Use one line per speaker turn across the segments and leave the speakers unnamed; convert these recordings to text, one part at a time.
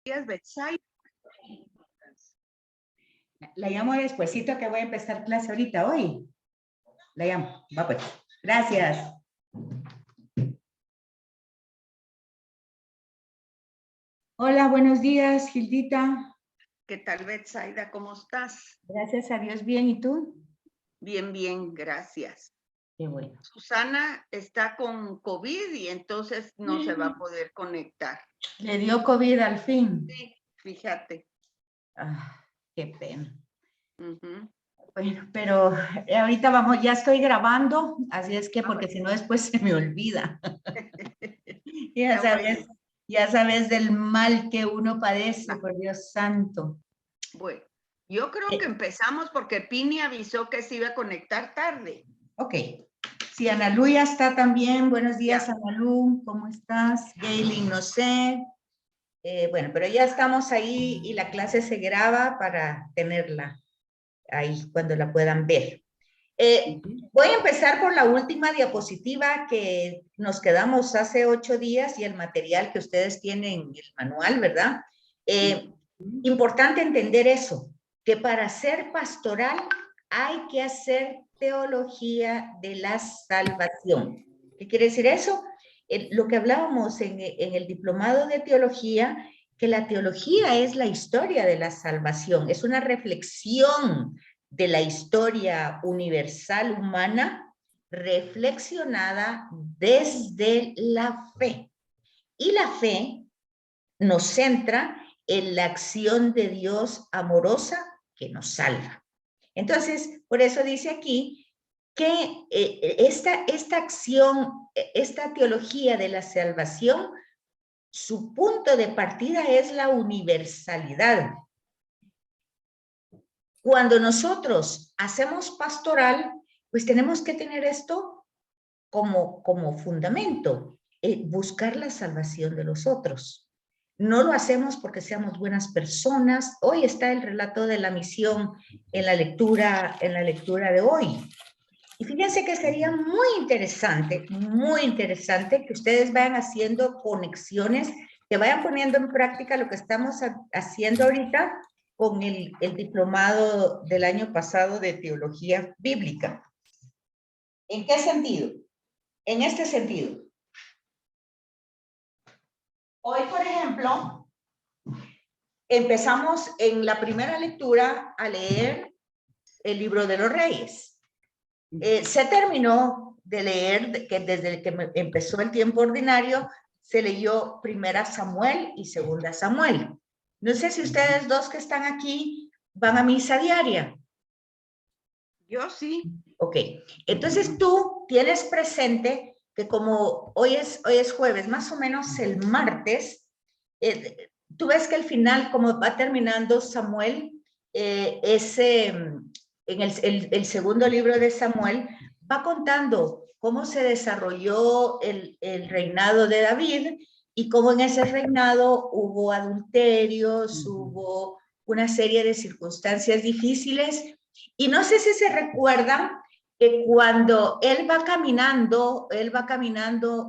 días, Betsaida.
La llamo despuesito que voy a empezar clase ahorita, hoy. La llamo, va pues. Gracias. Hola, buenos días, Gildita.
¿Qué tal, Betsaida? ¿Cómo estás?
Gracias a Dios, bien. ¿Y tú?
Bien, bien, gracias.
Qué bueno.
Susana está con COVID y entonces no se va a poder conectar.
Le dio COVID al fin.
Sí, fíjate.
Ah, qué pena.
Uh-huh.
Bueno, pero ahorita vamos, ya estoy grabando, así es que porque si no después se me olvida. Ya sabes del mal que uno padece, por Dios santo.
Bueno, yo creo que empezamos porque Pini avisó que se iba a conectar tarde.
Ok. Sí, Analu ya está también. Buenos días, ya. Analu, ¿cómo estás? Gaylin, no sé. Bueno, pero ya estamos ahí y la clase se graba para tenerla ahí cuando la puedan ver. Voy a empezar por la última diapositiva que nos quedamos hace 8 días y el material que ustedes tienen, el manual, ¿verdad? Importante entender eso, que para ser pastoral hay que hacer teología de la salvación. ¿Qué quiere decir eso? Lo que hablábamos en el diplomado de teología, que la teología es la historia de la salvación, es una reflexión de la historia universal humana reflexionada desde la fe. Y la fe nos centra en la acción de Dios amorosa que nos salva. Entonces, por eso dice aquí que esta acción, esta teología de la salvación, su punto de partida es la universalidad. Cuando nosotros hacemos pastoral, pues tenemos que tener esto como fundamento, buscar la salvación de los otros. No lo hacemos porque seamos buenas personas. Hoy está el relato de la misión en la lectura de hoy. Y fíjense que sería muy interesante que ustedes vayan haciendo conexiones, que vayan poniendo en práctica lo que estamos haciendo ahorita con el diplomado del año pasado de teología bíblica. ¿En qué sentido? En este sentido. Hoy, por ejemplo, empezamos en la primera lectura a leer el libro de los Reyes. Se terminó de leer, que desde que empezó el tiempo ordinario, se leyó primera Samuel y segunda Samuel. No sé si ustedes dos que están aquí van a misa diaria.
Yo sí.
Ok, entonces tú tienes presente que como hoy es jueves, más o menos el martes, tú ves que al final, como va terminando Samuel, en el segundo libro de Samuel, va contando cómo se desarrolló el reinado de David y cómo en ese reinado hubo adulterios, hubo una serie de circunstancias difíciles. Y no sé si se recuerdan que cuando él va caminando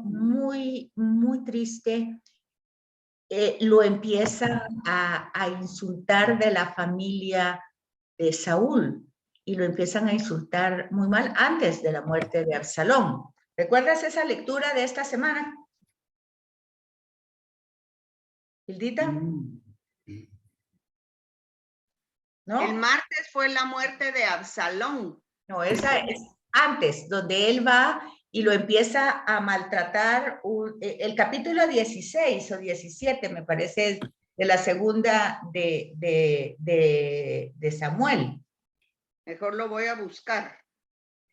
muy, muy triste, lo empieza a insultar de la familia de Saúl y lo empiezan a insultar muy mal antes de la muerte de Absalón. ¿Recuerdas esa lectura de esta semana? ¿Hildita?
¿No? El martes fue la muerte de Absalón.
No, esa es antes, donde él va y lo empieza a maltratar. El capítulo 16 o 17, me parece, de la segunda de Samuel.
Mejor lo voy a buscar.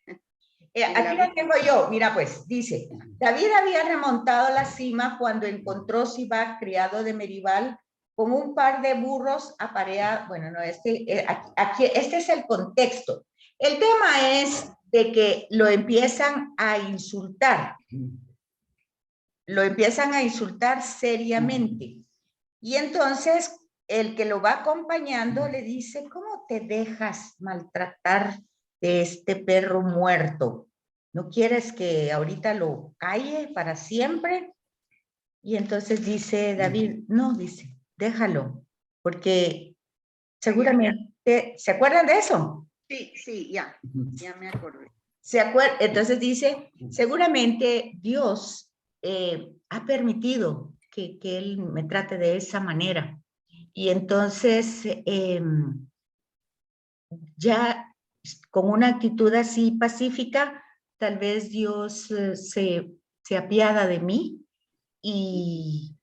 Aquí lo tengo yo. Mira, pues, dice, David había remontado la cima cuando encontró Sibac, criado de Meribal, con un par de burros apareados. Bueno, no, aquí, este es el contexto. El tema es de que lo empiezan a insultar. Lo empiezan a insultar seriamente. Y entonces, el que lo va acompañando le dice, ¿cómo te dejas maltratar de este perro muerto? ¿No quieres que ahorita lo calle para siempre? Y entonces dice David, no, dice, déjalo, porque seguramente, ¿se acuerdan de eso?
Sí, ya me acordé.
Entonces dice, seguramente Dios ha permitido que Él me trate de esa manera. Y entonces, ya con una actitud así pacífica, tal vez Dios se apiada de mí y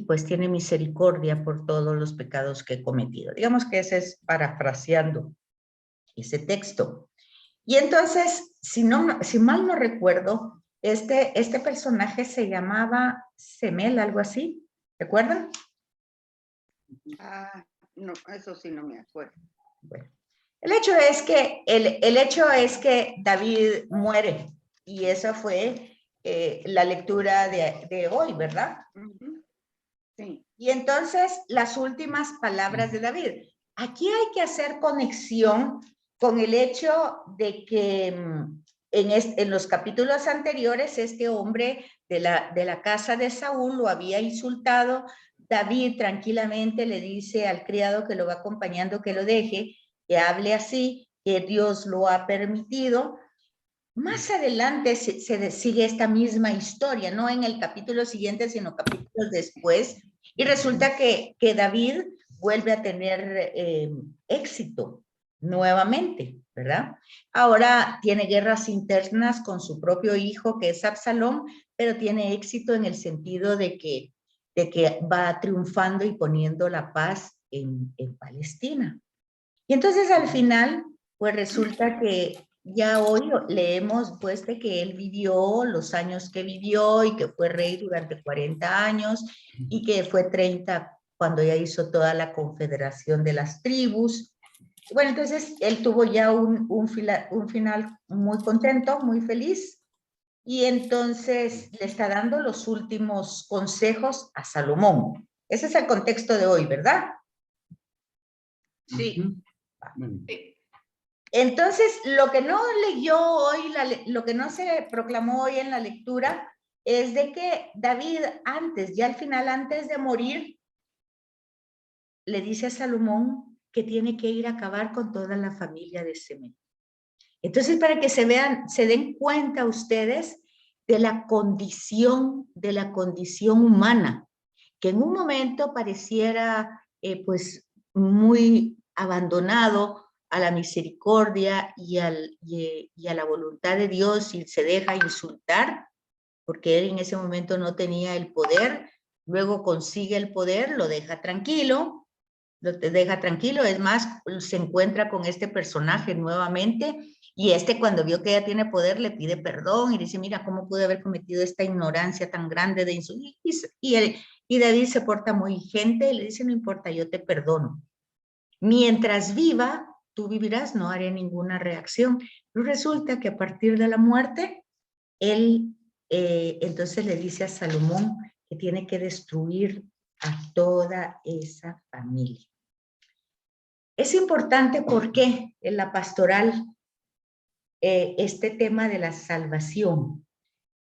pues tiene misericordia por todos los pecados que he cometido. Digamos que ese es parafraseando ese texto. Y entonces, si mal no recuerdo, este personaje se llamaba Semel, algo así, ¿recuerdan?
No, eso sí no me acuerdo.
Bueno, el hecho es que David muere, y esa fue la lectura de hoy, ¿verdad?
Sí.
Y entonces, las últimas palabras de David. Aquí hay que hacer conexión con el hecho de que en los capítulos anteriores, este hombre de la casa de Saúl lo había insultado. David tranquilamente le dice al criado que lo va acompañando que lo deje, que hable así, que Dios lo ha permitido. Más adelante se sigue esta misma historia, no en el capítulo siguiente, sino capítulos después, y resulta que David vuelve a tener éxito nuevamente, ¿verdad? Ahora tiene guerras internas con su propio hijo, que es Absalón, pero tiene éxito en el sentido de que va triunfando y poniendo la paz en Palestina. Y entonces al final, pues resulta que ya hoy leemos pues de que él vivió los años que vivió y que fue rey durante 40 años y que fue 30 cuando ya hizo toda la confederación de las tribus. Bueno, entonces él tuvo ya un final muy contento, muy feliz, y entonces le está dando los últimos consejos a Salomón. Ese es el contexto de hoy, ¿verdad?
Sí.
Entonces, lo que no leyó hoy, lo que no se proclamó hoy en la lectura, es de que David ya al final, antes de morir, le dice a Salomón que tiene que ir a acabar con toda la familia de Semei. Entonces, para que se den cuenta ustedes de la condición humana, que en un momento pareciera pues muy abandonado a la misericordia y a la voluntad de Dios, y se deja insultar, porque él en ese momento no tenía el poder. Luego consigue el poder, lo deja tranquilo, es más, se encuentra con este personaje nuevamente, y cuando vio que ella tiene poder le pide perdón y dice, mira, ¿cómo pude haber cometido esta ignorancia tan grande de insultar? Y David se porta muy gente y le dice, no importa, yo te perdono. Mientras viva, tú vivirás, no haré ninguna reacción. Pero resulta que a partir de la muerte, él entonces le dice a Salomón que tiene que destruir a toda esa familia. Es importante porque en la pastoral este tema de la salvación,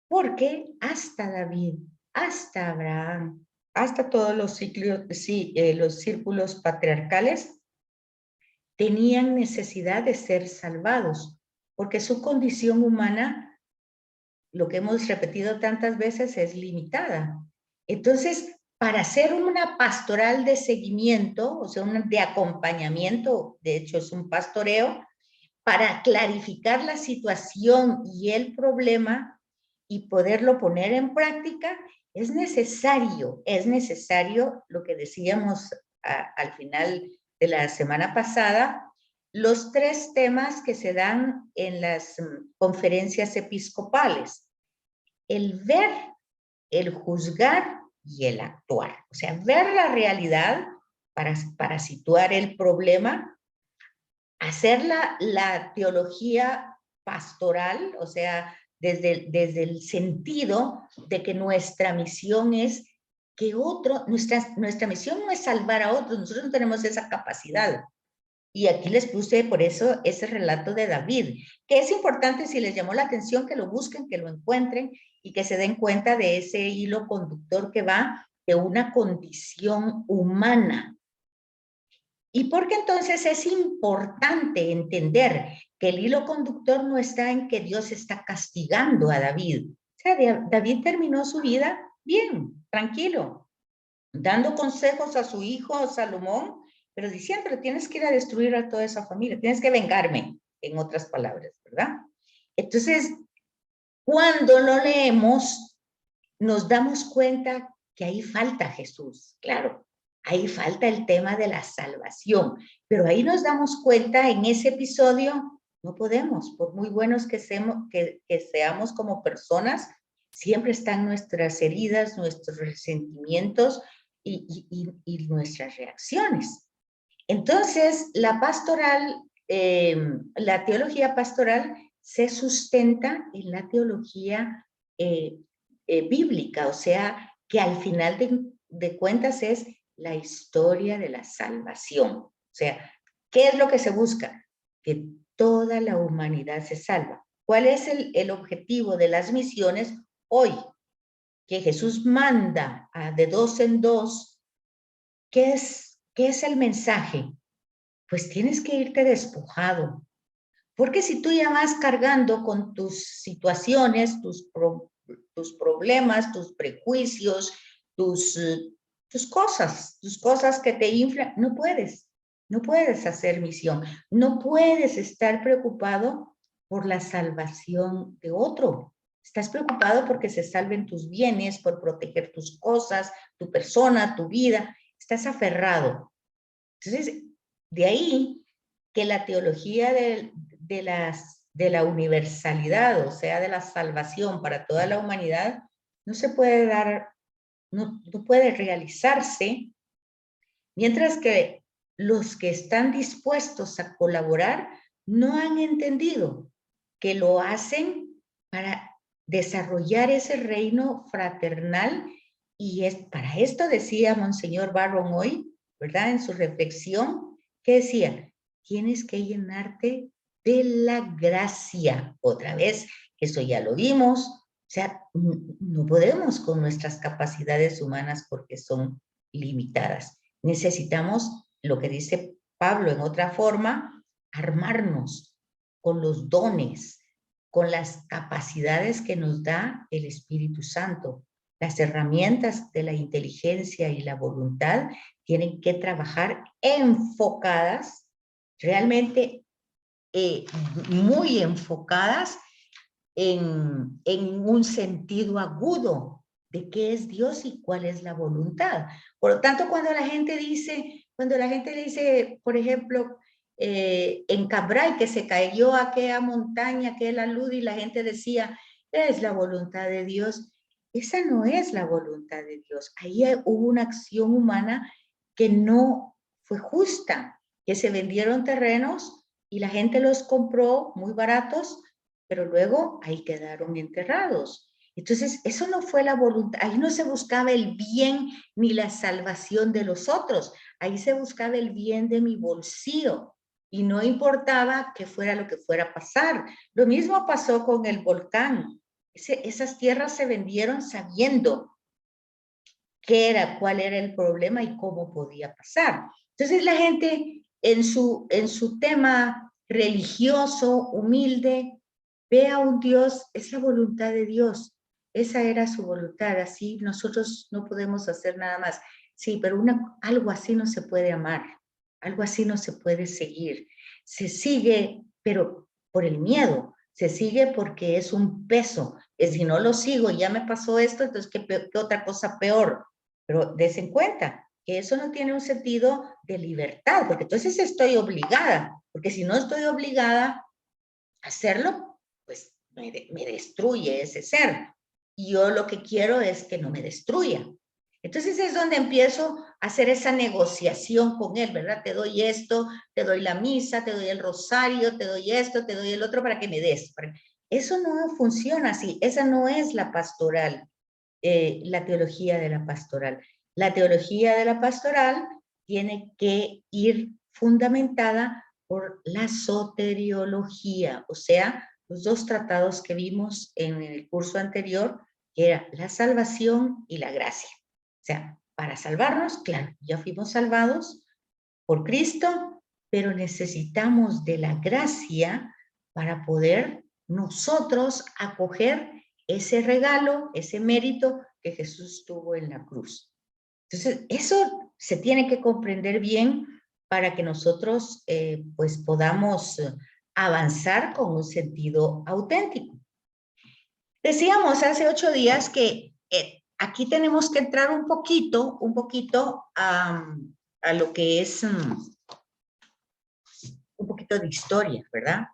porque hasta David, hasta Abraham, hasta todos los círculos patriarcales tenían necesidad de ser salvados, porque su condición humana, lo que hemos repetido tantas veces, es limitada. Entonces, para hacer una pastoral de seguimiento, o sea, de acompañamiento, de hecho es un pastoreo, para clarificar la situación y el problema y poderlo poner en práctica, es necesario lo que decíamos al final de la semana pasada, los 3 temas que se dan en las conferencias episcopales: el ver, el juzgar y el actuar. O sea, ver la realidad para situar el problema, hacer la teología pastoral, o sea, desde el sentido de que nuestra misión es que nuestra misión no es salvar a otros, nosotros no tenemos esa capacidad. Y aquí les puse por eso ese relato de David, que es importante, si les llamó la atención, que lo busquen, que lo encuentren y que se den cuenta de ese hilo conductor que va de una condición humana. ¿Y por qué entonces es importante entender que el hilo conductor no está en que Dios está castigando a David? O sea, David terminó su vida bien, tranquilo, dando consejos a su hijo Salomón, pero diciendo, tienes que ir a destruir a toda esa familia, tienes que vengarme, en otras palabras, ¿verdad? Entonces, cuando lo leemos, nos damos cuenta que ahí falta Jesús, claro, ahí falta el tema de la salvación, pero ahí nos damos cuenta en ese episodio, no podemos, por muy buenos que seamos como personas, siempre están nuestras heridas, nuestros resentimientos y nuestras reacciones. Entonces, la pastoral, la teología pastoral se sustenta en la teología bíblica, o sea, que al final de cuentas es la historia de la salvación. O sea, ¿qué es lo que se busca? Que toda la humanidad se salva. ¿Cuál es el objetivo de las misiones hoy? Que Jesús manda de dos en dos. ¿Qué es el mensaje? Pues tienes que irte despojado. Porque si tú ya vas cargando con tus situaciones, tus problemas, tus prejuicios, tus cosas que te inflan, no puedes hacer misión, no puedes estar preocupado por la salvación de otro. Estás preocupado porque se salven tus bienes, por proteger tus cosas, tu persona, tu vida. Estás aferrado. Entonces, de ahí que la teología de la universalidad, o sea, de la salvación para toda la humanidad, no se puede dar, no puede realizarse, mientras que los que están dispuestos a colaborar no han entendido que lo hacen para desarrollar ese reino fraternal, y para esto decía Monseñor Barron hoy, ¿verdad? En su reflexión, que decía, tienes que llenarte de la gracia. Otra vez, eso ya lo vimos, o sea, no podemos con nuestras capacidades humanas porque son limitadas. Necesitamos, lo que dice Pablo en otra forma, armarnos con los dones, con las capacidades que nos da el Espíritu Santo. Las herramientas de la inteligencia y la voluntad tienen que trabajar enfocadas, realmente muy enfocadas en un sentido agudo de qué es Dios y cuál es la voluntad. Por lo tanto, cuando la gente le dice, por ejemplo, en Cambrai, que se cayó aquella montaña, aquel alud, y la gente decía, es la voluntad de Dios. Esa no es la voluntad de Dios. Ahí hubo una acción humana que no fue justa, que se vendieron terrenos y la gente los compró muy baratos, pero luego ahí quedaron enterrados. Entonces, eso no fue la voluntad, ahí no se buscaba el bien ni la salvación de los otros, ahí se buscaba el bien de mi bolsillo y no importaba que fuera lo que fuera a pasar. Lo mismo pasó con el volcán. Esas tierras se vendieron sabiendo cuál era el problema y cómo podía pasar. Entonces la gente en su tema religioso, humilde, ve a un Dios, es la voluntad de Dios. Esa era su voluntad, así nosotros no podemos hacer nada más. Sí, pero algo así no se puede amar, algo así no se puede seguir. Se sigue, pero por el miedo, se sigue porque es un peso. Es si no lo sigo, ya me pasó esto, entonces ¿qué otra cosa peor? Pero des en cuenta que eso no tiene un sentido de libertad, porque entonces estoy obligada, porque si no estoy obligada a hacerlo, pues me destruye ese ser. Y yo lo que quiero es que no me destruya. Entonces es donde empiezo a hacer esa negociación con él, ¿verdad? Te doy esto, te doy la misa, te doy el rosario, te doy esto, te doy el otro para que me des. Eso no funciona así, esa no es la pastoral, la teología de la pastoral. La teología de la pastoral tiene que ir fundamentada por la soteriología, o sea, los dos tratados que vimos en el curso anterior, que era la salvación y la gracia. sea, para salvarnos, claro, ya fuimos salvados por Cristo, pero necesitamos de la gracia para poder nosotros acoger ese regalo, ese mérito que Jesús tuvo en la cruz. Entonces, eso se tiene que comprender bien para que nosotros pues podamos avanzar con un sentido auténtico. Decíamos hace 8 días que aquí tenemos que entrar un poquito a lo que es un poquito de historia, ¿verdad?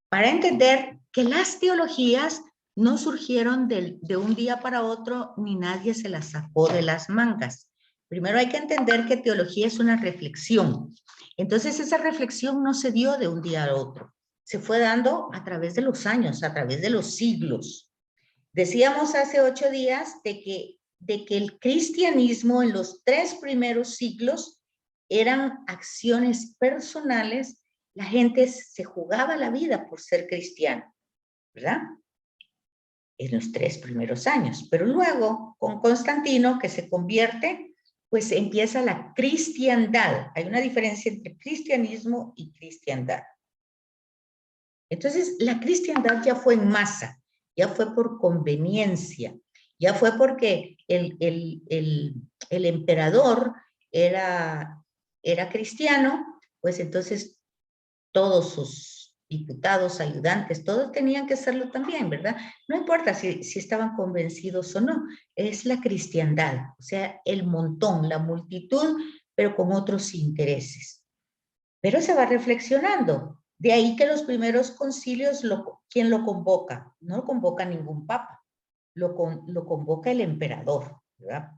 Para entender que las teologías no surgieron de un día para otro, ni nadie se las sacó de las mangas. Primero hay que entender que teología es una reflexión. Entonces esa reflexión no se dio de un día a otro. Se fue dando a través de los años, a través de los siglos. Decíamos hace 8 días de que el cristianismo en los 3 primeros siglos eran acciones personales. La gente se jugaba la vida por ser cristiano, ¿verdad? En los 3 primeros años. Pero luego, con Constantino, que se convierte, pues empieza la cristiandad. Hay una diferencia entre cristianismo y cristiandad. Entonces, la cristiandad ya fue en masa, ya fue por conveniencia, ya fue porque el emperador era cristiano, pues entonces todos sus diputados, ayudantes, todos tenían que hacerlo también, ¿verdad? No importa si estaban convencidos o no, es la cristiandad, o sea, el montón, la multitud, pero con otros intereses. Pero se va reflexionando. De ahí que los primeros concilios, ¿quién lo convoca? No lo convoca ningún papa, lo convoca el emperador, ¿verdad?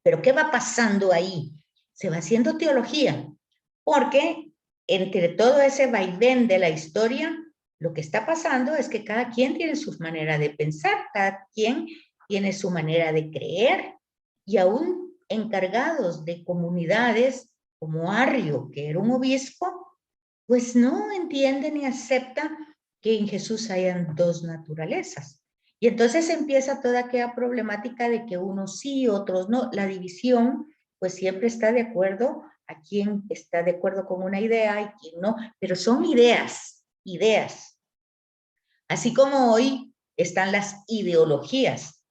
Pero ¿qué va pasando ahí? Se va haciendo teología, porque entre todo ese vaivén de la historia, lo que está pasando es que cada quien tiene su manera de pensar, cada quien tiene su manera de creer, y aún encargados de comunidades como Arrio, que era un obispo, pues no entiende ni acepta que en Jesús hayan 2 naturalezas. Y entonces empieza toda aquella problemática de que unos sí, otros no. La división, pues siempre está de acuerdo a quien está de acuerdo con una idea y quien no, pero son ideas. Así como hoy están las ideologías,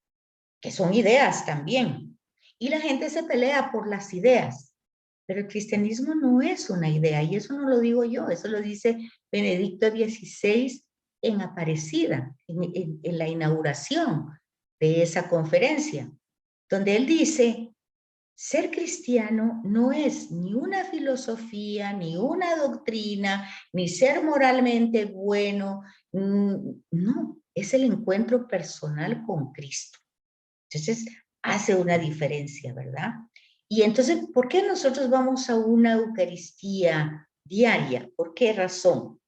que son ideas también. Y la gente se pelea por las ideas. Pero el cristianismo no es una idea, y eso no lo digo yo, eso lo dice Benedicto XVI en Aparecida, en la inauguración de esa conferencia, donde él dice, ser cristiano no es ni una filosofía, ni una doctrina, ni ser moralmente bueno, no, es el encuentro personal con Cristo. Entonces, hace una diferencia, ¿verdad? Y entonces, ¿por qué nosotros vamos a una Eucaristía diaria? ¿Por qué razón?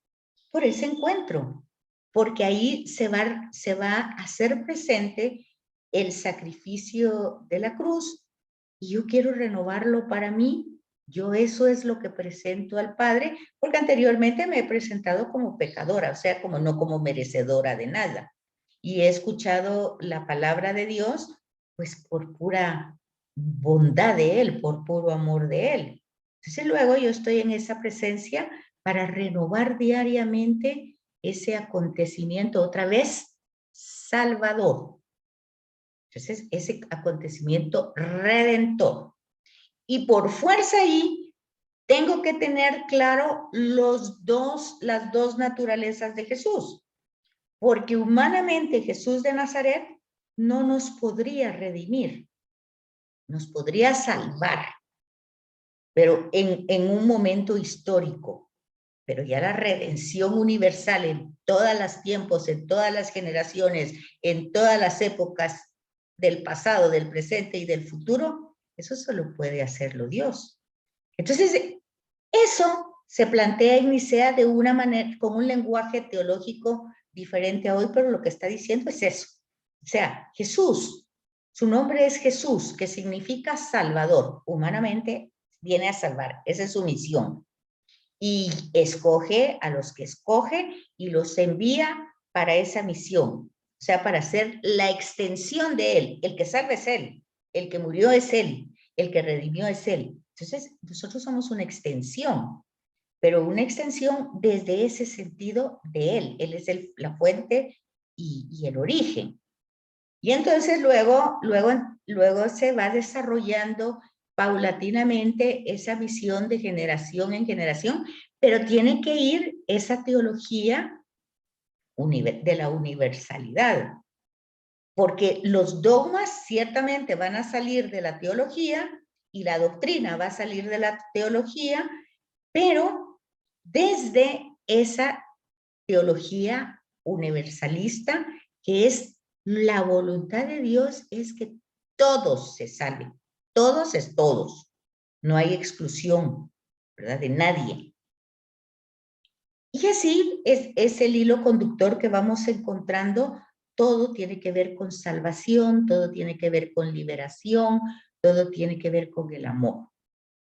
Por ese encuentro, porque ahí se va a hacer presente el sacrificio de la cruz, y yo quiero renovarlo para mí. Yo eso es lo que presento al Padre, porque anteriormente me he presentado como pecadora, o sea, no como merecedora de nada. Y he escuchado la palabra de Dios, pues por pura bondad de Él, por puro amor de Él. Entonces luego yo estoy en esa presencia para renovar diariamente ese acontecimiento, otra vez, salvador. Entonces, ese acontecimiento redentor. Y por fuerza ahí, tengo que tener claro las dos naturalezas de Jesús. Porque humanamente Jesús de Nazaret no nos podría redimir, nos podría salvar, pero en un momento histórico. Pero ya la redención universal en todos los tiempos, en todas las generaciones, en todas las épocas del pasado, del presente y del futuro, eso solo puede hacerlo Dios. Entonces, eso se plantea en Nicea de una manera, con un lenguaje teológico diferente a hoy, pero lo que está diciendo es eso. O sea, Jesús, su nombre es Jesús, que significa Salvador. Humanamente viene a salvar, esa es su misión. Y escoge a los que escoge y los envía para esa misión. O sea, para hacer la extensión de Él. El que salva es Él, El que murió es Él, el que redimió es Él. Entonces, nosotros somos una extensión, pero una extensión desde ese sentido de Él. Él es la fuente y el origen. Y entonces luego se va desarrollando paulatinamente esa visión de generación en generación, pero tiene que ir esa teología de la universalidad, porque los dogmas ciertamente van a salir de la teología y la doctrina va a salir de la teología, pero desde esa teología universalista, que es la voluntad de Dios, es que todos se salven. Todos es todos. No hay exclusión, ¿verdad? De nadie. Y así es el hilo conductor que vamos encontrando. Todo tiene que ver con salvación, todo tiene que ver con liberación, todo tiene que ver con el amor.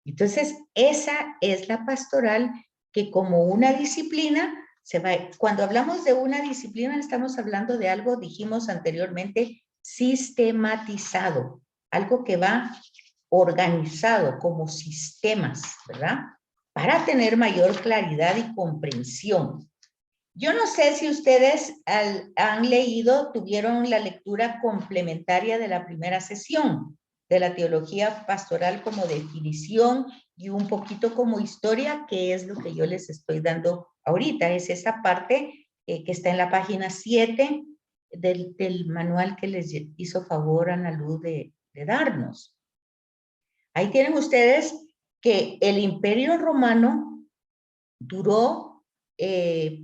Entonces, esa es la pastoral que como una disciplina se va. Cuando hablamos de una disciplina, estamos hablando de algo, dijimos anteriormente, sistematizado, algo que va organizado como sistemas, ¿verdad? Para tener mayor claridad y comprensión. Yo no sé si ustedes han leído, tuvieron la lectura complementaria de la primera sesión de la teología pastoral como definición y un poquito como historia, que es lo que yo les estoy dando ahorita. Es esa parte que está en la página 7 del manual que les hizo favor Ana Luz de darnos. Ahí tienen ustedes que el Imperio Romano duró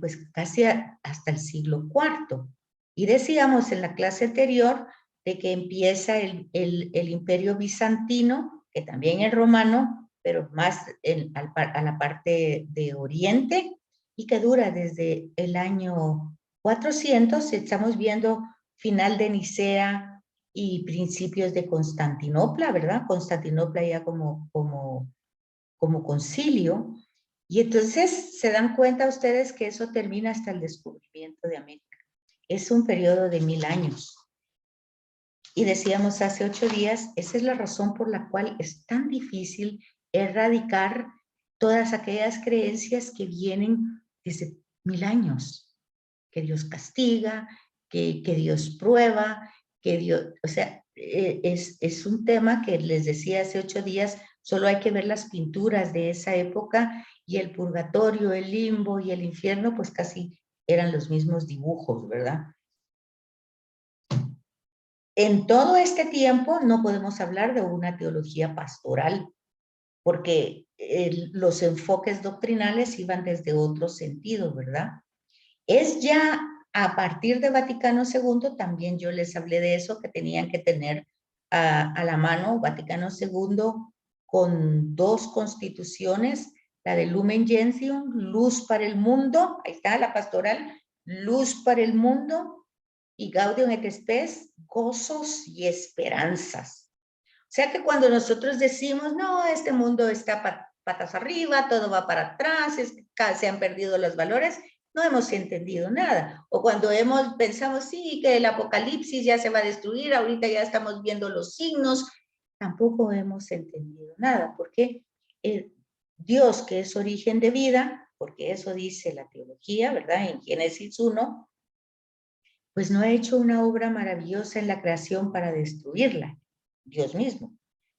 pues casi hasta el siglo IV. Y decíamos en la clase anterior de que empieza el Imperio Bizantino, que también es romano, pero más a la parte de Oriente, y que dura desde el año 400, estamos viendo final de Nicea y principios de Constantinopla, ¿verdad? Constantinopla ya como concilio. Y entonces se dan cuenta ustedes que eso termina hasta el descubrimiento de América. Es un periodo de 1000 años. Y decíamos hace 8 días, esa es la razón por la cual es tan difícil erradicar todas aquellas creencias que vienen desde 1000 años. Que Dios castiga, que Dios prueba, que Dios, o sea, es un tema que les decía hace 8 días, solo hay que ver las pinturas de esa época y el purgatorio, el limbo y el infierno, pues casi eran los mismos dibujos, ¿verdad? En todo este tiempo no podemos hablar de una teología pastoral, porque los enfoques doctrinales iban desde otro sentido, ¿verdad? Es ya a partir de Vaticano II, también yo les hablé de eso, que tenían que tener a la mano Vaticano II con 2 constituciones, la de Lumen Gentium, Luz para el Mundo, ahí está la pastoral, Luz para el Mundo, y Gaudium et Spes, Gozos y Esperanzas. O sea que cuando nosotros decimos, no, este mundo está patas arriba, todo va para atrás, se han perdido los valores, no hemos entendido nada. O cuando pensamos, sí, que el apocalipsis ya se va a destruir, ahorita ya estamos viendo los signos, tampoco hemos entendido nada, porque Dios, que es origen de vida, porque eso dice la teología, ¿verdad? En Génesis 1, pues no ha hecho una obra maravillosa en la creación para destruirla, Dios mismo.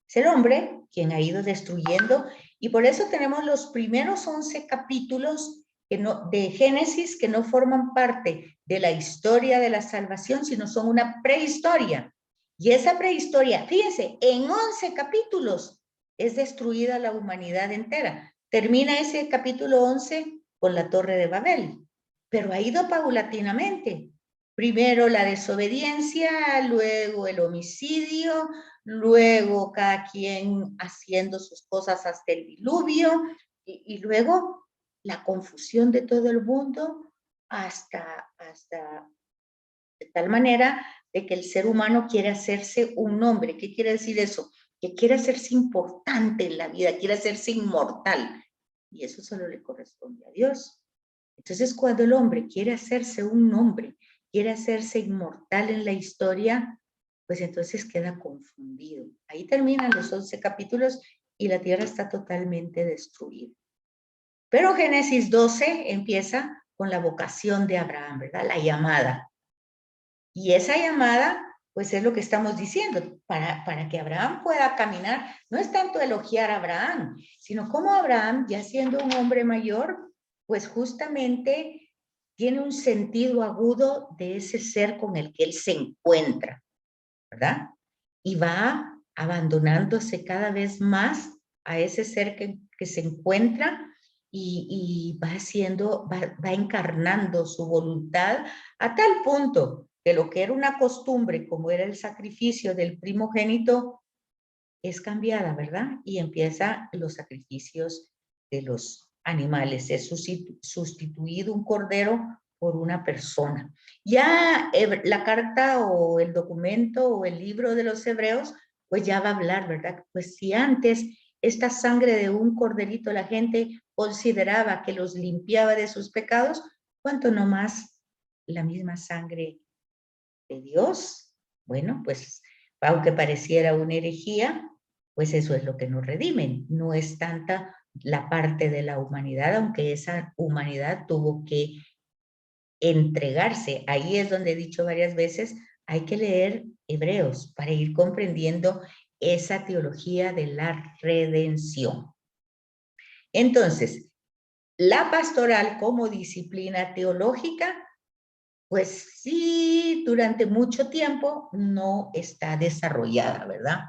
Es el hombre quien ha ido destruyendo, y por eso tenemos los primeros 11 capítulos de Génesis que no forman parte de la historia de la salvación, sino son una prehistoria. Y esa prehistoria, fíjense, en 11 capítulos es destruida la humanidad entera. Termina ese capítulo 11 con la Torre de Babel, pero ha ido paulatinamente. Primero la desobediencia, luego el homicidio, luego cada quien haciendo sus cosas hasta el diluvio, y luego la confusión de todo el mundo hasta de tal manera de que el ser humano quiere hacerse un nombre. ¿Qué quiere decir eso? Que quiere hacerse importante en la vida, quiere hacerse inmortal. Y eso solo le corresponde a Dios. Entonces, cuando el hombre quiere hacerse un nombre, quiere hacerse inmortal en la historia, pues entonces queda confundido. Ahí terminan los 11 capítulos y la tierra está totalmente destruida. Pero Génesis 12 empieza con la vocación de Abraham, ¿verdad? La llamada. Y esa llamada, pues es lo que estamos diciendo, para que Abraham pueda caminar. No es tanto elogiar a Abraham, sino como Abraham, ya siendo un hombre mayor, pues justamente tiene un sentido agudo de ese ser con el que él se encuentra, ¿verdad? Y va abandonándose cada vez más a ese ser que se encuentra y va encarnando su voluntad a tal punto que lo que era una costumbre, como era el sacrificio del primogénito, es cambiada, ¿verdad? Y empieza los sacrificios de los animales. Es sustituido un cordero por una persona. Ya la carta o el documento o el libro de los hebreos, pues ya va a hablar, ¿verdad? Pues si antes esta sangre de un corderito la gente consideraba que los limpiaba de sus pecados, ¿cuánto no más la misma sangre de Dios? Bueno, pues aunque pareciera una herejía, pues eso es lo que nos redime. No es tanta la parte de la humanidad, aunque esa humanidad tuvo que entregarse. Ahí es donde he dicho varias veces, hay que leer Hebreos para ir comprendiendo esa teología de la redención. Entonces, la pastoral como disciplina teológica, pues sí, durante mucho tiempo no está desarrollada, ¿verdad?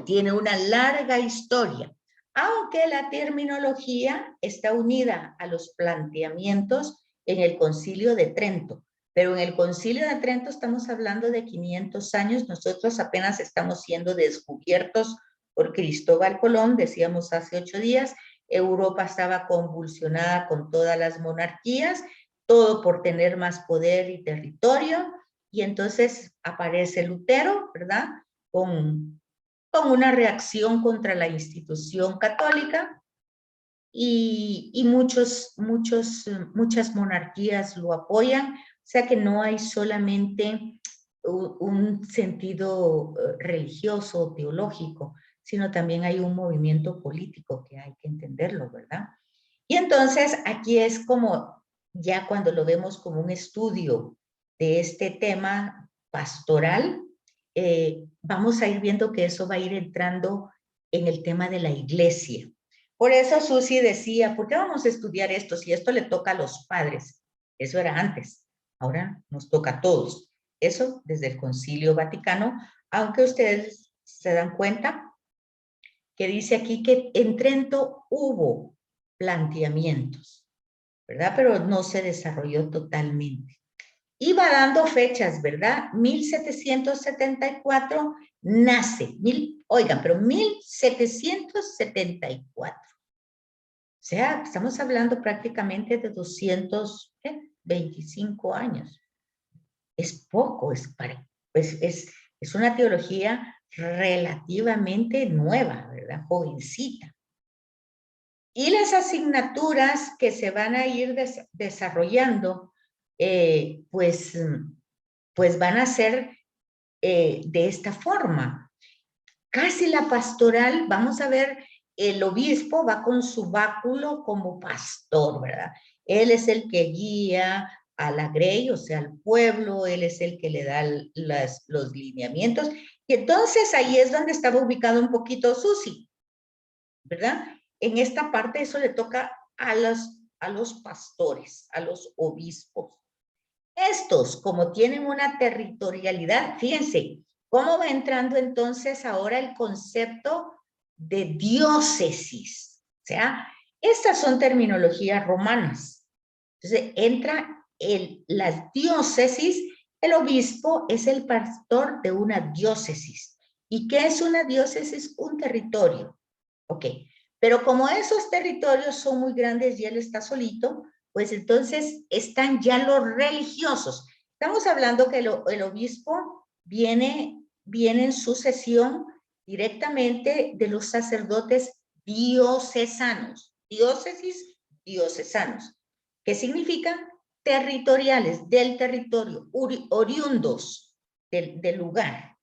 Tiene una larga historia, aunque la terminología está unida a los planteamientos en el Concilio de Trento. Pero en el Concilio de Trento estamos hablando de 500 años, nosotros apenas estamos siendo descubiertos por Cristóbal Colón, decíamos hace 8 días, Europa estaba convulsionada con todas las monarquías, todo por tener más poder y territorio, y entonces aparece Lutero, ¿verdad? Con una reacción contra la institución católica, y muchas monarquías lo apoyan, o sea que no hay solamente un sentido religioso, teológico, sino también hay un movimiento político que hay que entenderlo, ¿verdad? Y entonces aquí es como, ya cuando lo vemos como un estudio de este tema pastoral, vamos a ir viendo que eso va a ir entrando en el tema de la iglesia. Por eso Susi decía, ¿por qué vamos a estudiar esto si esto le toca a los padres? Eso era antes, ahora nos toca a todos. Eso desde el Concilio Vaticano, aunque ustedes se dan cuenta que dice aquí que en Trento hubo planteamientos, ¿verdad? Pero no se desarrolló totalmente. Iba dando fechas, ¿verdad? 1774 nace, oigan, pero 1774. O sea, estamos hablando prácticamente de 225 años. Es poco, es una teología relativamente nueva, ¿verdad? Jovencita. Y las asignaturas que se van a ir desarrollando, pues van a ser de esta forma. Casi la pastoral, vamos a ver, el obispo va con su báculo como pastor, ¿verdad? Él es el que guía a la grey, o sea, al pueblo, él es el que le da los lineamientos. Y entonces ahí es donde estaba ubicado un poquito Susi, ¿verdad? En esta parte eso le toca a los pastores, a los obispos. Estos, como tienen una territorialidad, fíjense, ¿cómo va entrando entonces ahora el concepto de diócesis? O sea, estas son terminologías romanas. Entonces, entra las diócesis, el obispo es el pastor de una diócesis. ¿Y qué es una diócesis? Un territorio. Ok, pero como esos territorios son muy grandes y él está solito, pues entonces están ya los religiosos. Estamos hablando que el obispo viene en sucesión directamente de los sacerdotes diocesanos, diócesis, diocesanos, que significan territoriales, del territorio, oriundos del lugar,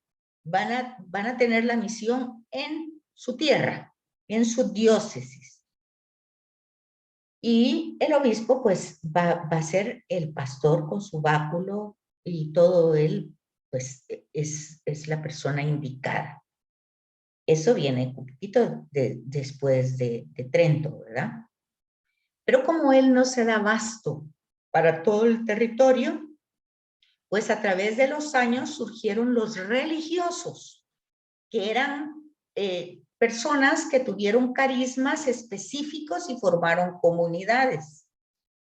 van a tener la misión en su tierra, en su diócesis. Y el obispo pues va a ser el pastor con su báculo y todo él pues es la persona indicada. Eso viene un poquito después de Trento, ¿verdad? Pero como él no se da abasto para todo el territorio, pues a través de los años surgieron los religiosos, que eran personas que tuvieron carismas específicos y formaron comunidades.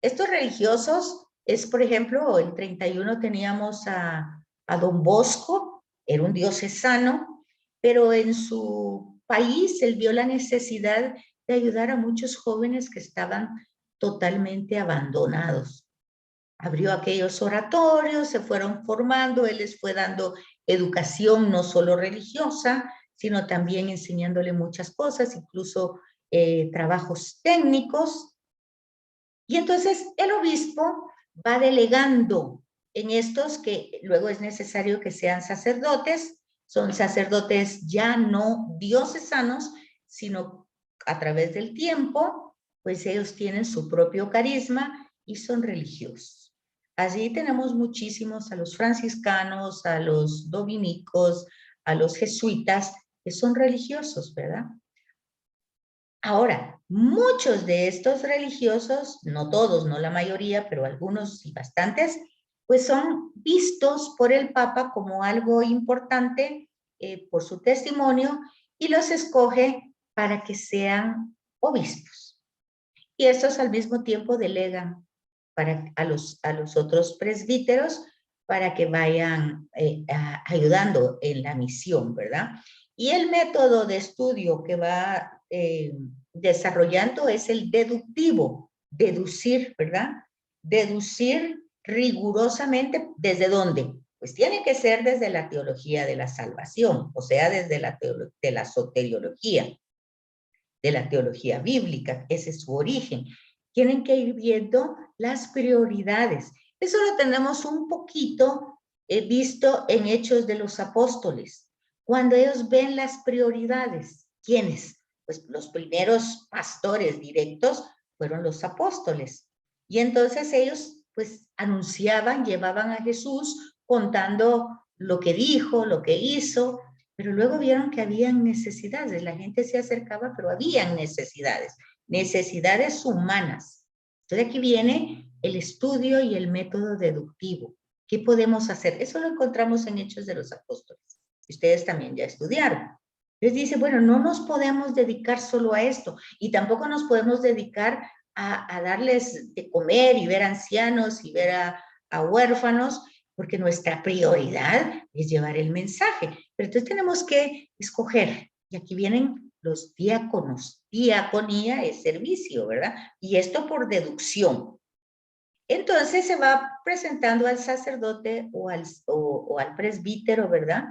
Estos religiosos es, por ejemplo, el 31 teníamos a Don Bosco, era un diocesano, pero en su país él vio la necesidad de ayudar a muchos jóvenes que estaban totalmente abandonados. Abrió aquellos oratorios, se fueron formando, él les fue dando educación no solo religiosa, sino también enseñándole muchas cosas, incluso trabajos técnicos. Y entonces el obispo va delegando en estos que luego es necesario que sean sacerdotes, son sacerdotes ya no diocesanos, sino a través del tiempo, pues ellos tienen su propio carisma y son religiosos. Allí tenemos muchísimos a los franciscanos, a los dominicos, a los jesuitas, que son religiosos, ¿verdad? Ahora, muchos de estos religiosos, no todos, no la mayoría, pero algunos y bastantes, pues son vistos por el Papa como algo importante por su testimonio y los escoge para que sean obispos. Y estos al mismo tiempo delegan a los otros presbíteros para que vayan ayudando en la misión, ¿verdad? Y el método de estudio que va desarrollando es el deductivo, deducir, ¿verdad? Deducir rigurosamente, ¿desde dónde? Pues tiene que ser desde la teología de la salvación, o sea, desde de la soteriología, de la teología bíblica, ese es su origen. Tienen que ir viendo las prioridades. Eso lo tenemos un poquito visto en Hechos de los Apóstoles, cuando ellos ven las prioridades. ¿Quiénes? Pues los primeros pastores directos fueron los apóstoles. Y entonces ellos pues anunciaban, llevaban a Jesús contando lo que dijo, lo que hizo, pero luego vieron que habían necesidades, la gente se acercaba, pero habían necesidades, necesidades humanas. Entonces aquí viene el estudio y el método deductivo. ¿Qué podemos hacer? Eso lo encontramos en Hechos de los Apóstoles. Ustedes también ya estudiaron. Les dice, bueno, no nos podemos dedicar solo a esto y tampoco nos podemos dedicar a darles de comer y ver ancianos y ver a huérfanos, porque nuestra prioridad es llevar el mensaje. Pero entonces tenemos que escoger, y aquí vienen los diáconos. Diaconía es servicio, ¿verdad? Y esto por deducción. Entonces se va presentando al sacerdote o al presbítero, ¿verdad?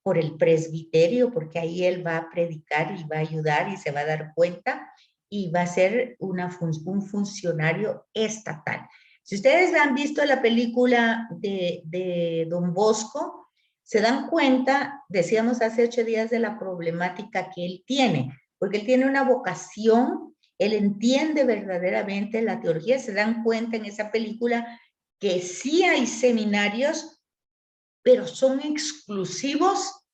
Por el presbiterio, porque ahí él va a predicar y va a ayudar y se va a dar cuenta y va a ser un funcionario estatal. Si ustedes han visto la película de Don Bosco, se dan cuenta, decíamos hace 8 días, de la problemática que él tiene, porque él tiene una vocación, él entiende verdaderamente la teología, se dan cuenta en esa película que sí hay seminarios, pero son exclusivos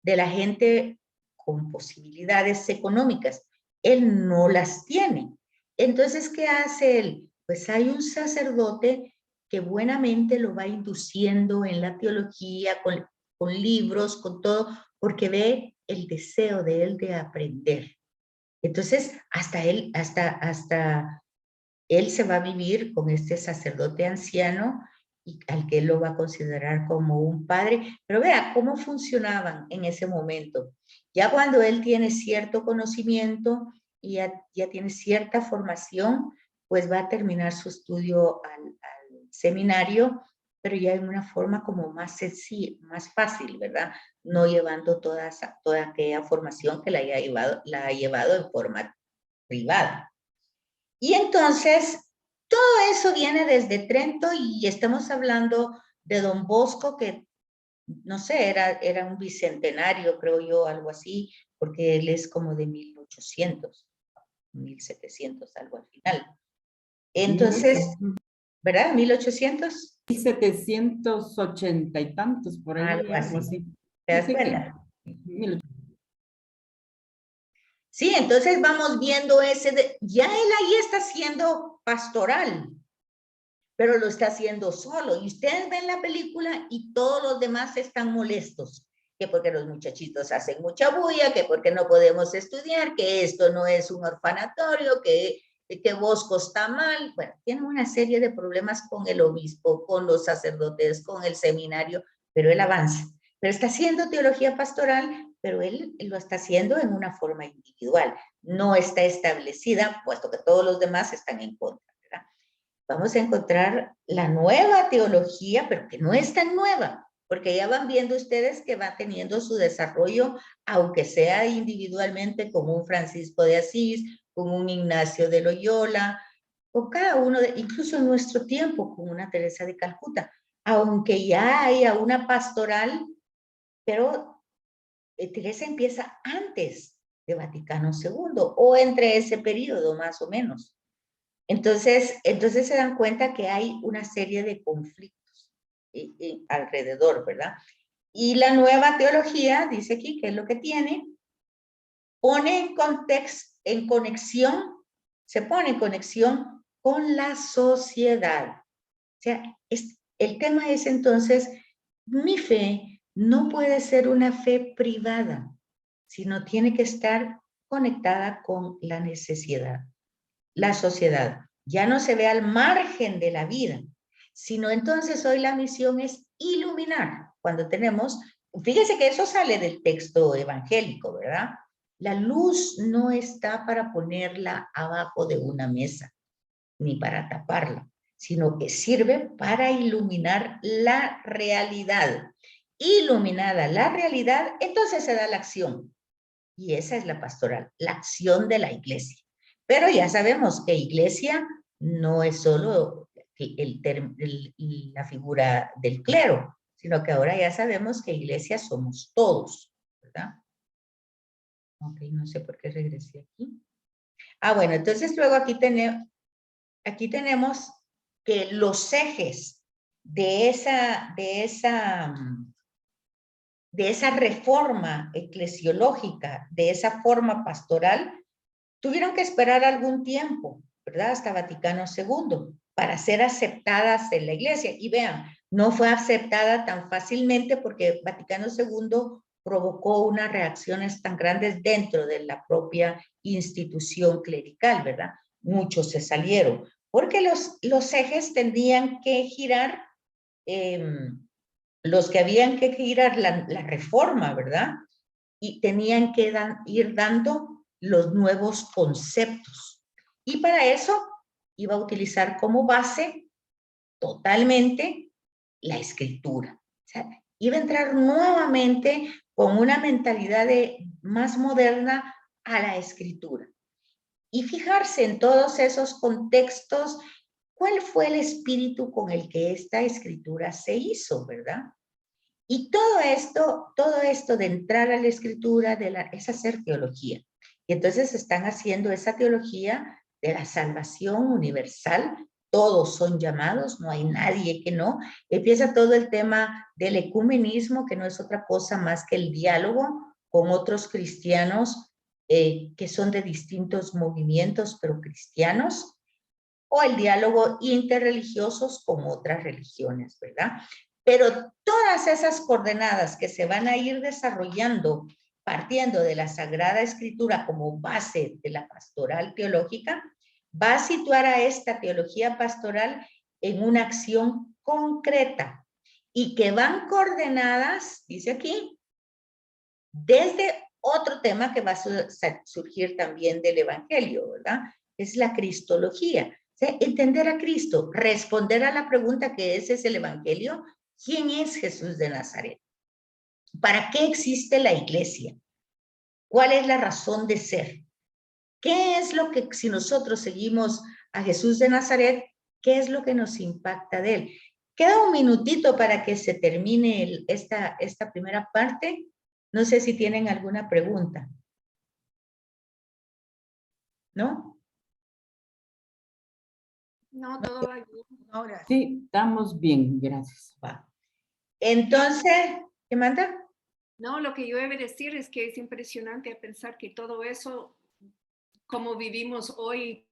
de la gente con posibilidades económicas. Él no las tiene. Entonces, ¿qué hace él? Pues hay un sacerdote que buenamente lo va induciendo en la teología, con libros, con todo, porque ve el deseo de él de aprender. Entonces, hasta él se va a vivir con este sacerdote anciano y al que él lo va a considerar como un padre. Pero vea cómo funcionaban en ese momento. Ya cuando él tiene cierto conocimiento y ya tiene cierta formación, pues va a terminar su estudio al seminario, pero ya en una forma como más sencilla, más fácil, ¿verdad? No llevando toda aquella formación que la ha llevado en forma privada. Y entonces, todo eso viene desde Trento y estamos hablando de Don Bosco, que no sé, era un bicentenario, creo yo, algo así, porque él es como de 1800, 1700, algo al final. Entonces, ¿verdad? 1800.
1780 y tantos, por ahí, algo así.
¿Te das cuenta? Sí, entonces vamos viendo ya él ahí está siendo pastoral, pero lo está haciendo solo. Y ustedes ven la película y todos los demás están molestos, que porque los muchachitos hacen mucha bulla, que porque no podemos estudiar, que esto no es un orfanatorio, que Bosco está mal. Bueno, tienen una serie de problemas con el obispo, con los sacerdotes, con el seminario, pero él avanza. Pero está haciendo teología pastoral, pero él lo está haciendo en una forma individual. No está establecida, puesto que todos los demás están en contra. Vamos a encontrar la nueva teología, pero que no es tan nueva, porque ya van viendo ustedes que va teniendo su desarrollo, aunque sea individualmente, como un Francisco de Asís, con un Ignacio de Loyola, con cada uno, incluso en nuestro tiempo, con una Teresa de Calcuta, aunque ya haya una pastoral, pero Teresa empieza antes de Vaticano II, o entre ese periodo más o menos. Entonces se dan cuenta que hay una serie de conflictos alrededor, ¿verdad? Y la nueva teología, dice aquí, ¿qué es lo que tiene? Pone en conexión, se pone en conexión con la sociedad. O sea, el tema es entonces, mi fe no puede ser una fe privada, sino tiene que estar conectada con la necesidad. La sociedad ya no se ve al margen de la vida, sino entonces hoy la misión es iluminar. Cuando tenemos, fíjese que eso sale del texto evangélico, ¿verdad? La luz no está para ponerla abajo de una mesa, ni para taparla, sino que sirve para iluminar la realidad. Iluminada la realidad, entonces se da la acción. Y esa es la pastoral, la acción de la iglesia. Pero ya sabemos que iglesia no es solo la figura del clero, sino que ahora ya sabemos que iglesia somos todos, ¿verdad? Ok, no sé por qué regresé aquí. Ah, bueno, entonces luego aquí tenemos que los ejes de esa reforma eclesiológica, de esa forma pastoral, tuvieron que esperar algún tiempo, ¿verdad? Hasta Vaticano II, para ser aceptadas en la iglesia. Y vean, no fue aceptada tan fácilmente porque Vaticano II provocó unas reacciones tan grandes dentro de la propia institución clerical, ¿verdad? Muchos se salieron, porque los ejes tendrían que girar, los que habían que girar la reforma, ¿verdad? Y tenían que ir dando los nuevos conceptos. Y para eso iba a utilizar como base totalmente la escritura. O sea, iba a entrar nuevamente con una mentalidad más moderna a la escritura. Y fijarse en todos esos contextos, cuál fue el espíritu con el que esta escritura se hizo, ¿verdad? Y todo esto de entrar a la escritura es hacer teología. Y entonces están haciendo esa teología de la salvación universal. Todos son llamados, no hay nadie que no. Empieza todo el tema del ecumenismo, que no es otra cosa más que el diálogo con otros cristianos que son de distintos movimientos, pero cristianos, o el diálogo interreligiosos con otras religiones, ¿verdad? Pero todas esas coordenadas que se van a ir desarrollando partiendo de la Sagrada Escritura como base de la pastoral teológica, va a situar a esta teología pastoral en una acción concreta y que van coordenadas, dice aquí, desde otro tema que va a surgir también del Evangelio, ¿verdad? Es la cristología. O sea, entender a Cristo, responder a la pregunta que es el Evangelio, ¿quién es Jesús de Nazaret? ¿Para qué existe la iglesia? ¿Cuál es la razón de ser? ¿Qué es lo que, si nosotros seguimos a Jesús de Nazaret, qué es lo que nos impacta de él? Queda un minutito para que se termine esta primera parte. No sé si tienen alguna pregunta. ¿No?
No, todo va bien.
Ahora,
Sí, estamos bien, gracias.
Va. Entonces, ¿qué manda?
No, lo que yo debe decir es que es impresionante pensar que todo eso, como vivimos hoy,